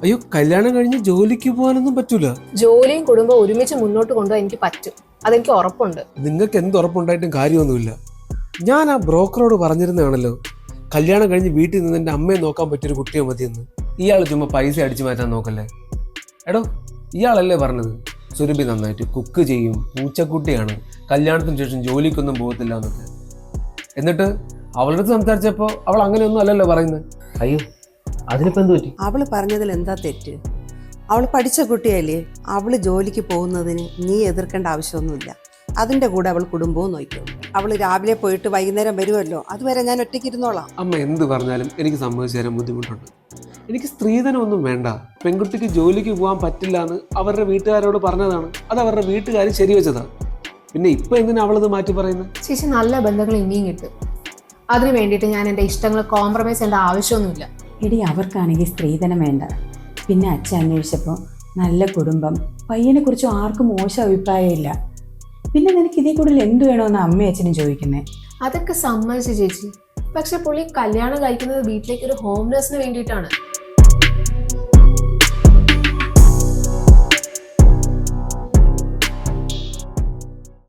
അയ്യോ, കല്യാണം കഴിഞ്ഞ് ജോലിക്ക് പോകാനൊന്നും പറ്റൂല. ജോലിയും കുടുംബവും ഒരുമിച്ച് മുന്നോട്ട് കൊണ്ടുപോകാൻ എനിക്ക് പറ്റും, അതെനിക്ക് ഉറപ്പുണ്ട്. നിങ്ങൾക്ക് എന്ത് ഉറപ്പുണ്ടായിട്ടും കാര്യമൊന്നുമില്ല. ഞാൻ ആ ബ്രോക്കറോട് പറഞ്ഞിരുന്നതാണല്ലോ, കല്യാണം കഴിഞ്ഞ് വീട്ടിൽ നിന്ന് എൻ്റെ അമ്മയെ നോക്കാൻ പറ്റിയൊരു കുട്ടിയെ മതിയെന്ന്. ഇയാൾ ചുമ്മാ പൈസ അടിച്ചു മാറ്റാൻ നോക്കല്ലേ. എടോ, ഇയാളല്ലേ പറഞ്ഞത് സുരഭി നന്നായിട്ട് കുക്ക് ചെയ്യും, പൂച്ചക്കുട്ടിയാണ്, കല്യാണത്തിന് ശേഷം ജോലിക്കൊന്നും പോകത്തില്ല എന്നൊക്കെ. എന്നിട്ട് അവളുടെ അടുത്ത് സംസാരിച്ചപ്പോൾ അവൾ അങ്ങനെയൊന്നും അല്ലല്ലോ പറയുന്നത്. അയ്യോ, അതിനിപ്പോ എന്ത് പറ്റി? അവള് പറഞ്ഞതിൽ എന്താ തെറ്റ്? അവൾ പഠിച്ച കുട്ടിയല്ലേ. അവള് ജോലിക്ക് പോകുന്നതിന് നീ എതിർക്കേണ്ട ആവശ്യമൊന്നുമില്ല. അതിൻ്റെ കൂടെ അവൾ കുടുംബവും നോക്കും. അവൾ രാവിലെ പോയിട്ട് വൈകുന്നേരം വരുമല്ലോ, അതുവരെ ഞാൻ ഒറ്റയ്ക്ക് ഇരുന്നോളാം. അമ്മ എന്ത് പറഞ്ഞാലും എനിക്ക് സമ്മതിച്ചു തരാൻ ബുദ്ധിമുട്ടുണ്ട്. എനിക്ക് സ്ത്രീധനം ഒന്നും വേണ്ട. പെൺകുട്ടിക്ക് ജോലിക്ക് പോകാൻ പറ്റില്ല എന്ന് അവരുടെ വീട്ടുകാരോട് പറഞ്ഞതാണ്. അത് അവരുടെ വീട്ടുകാർ ശരിവെച്ചതാണ്. പിന്നെ ഇപ്പൊ എന്തിനാ അവളത് മാറ്റി പറയുന്നത്? ചേച്ചി, നല്ല ബന്ധങ്ങൾ ഇനിയും കിട്ടും. അതിന് വേണ്ടിയിട്ട് ഞാൻ എൻ്റെ ഇഷ്ടങ്ങൾ കോംപ്രമൈസ് ചെയ്യേണ്ട ആവശ്യമൊന്നുമില്ല. എടി, അവർക്കാണെങ്കിൽ സ്ത്രീധനം വേണ്ട. പിന്നെ അച്ഛൻ അന്വേഷിച്ചപ്പോൾ നല്ല കുടുംബം, പയ്യനെ കുറിച്ച് ആർക്കും മോശം അഭിപ്രായമില്ല. പിന്നെ നിനക്ക് ഇതേ കൂടുതൽ എന്ത് വേണമെന്ന് അമ്മയും അച്ഛനും ചോദിക്കുന്നേ? അതൊക്കെ സമ്മതിച്ചു ചേച്ചി. പക്ഷെ പുള്ളി കല്യാണം കഴിക്കുന്നത് വീട്ടിലേക്ക് ഒരു ഹോം നേഴ്സിന് വേണ്ടിയിട്ടാണ്.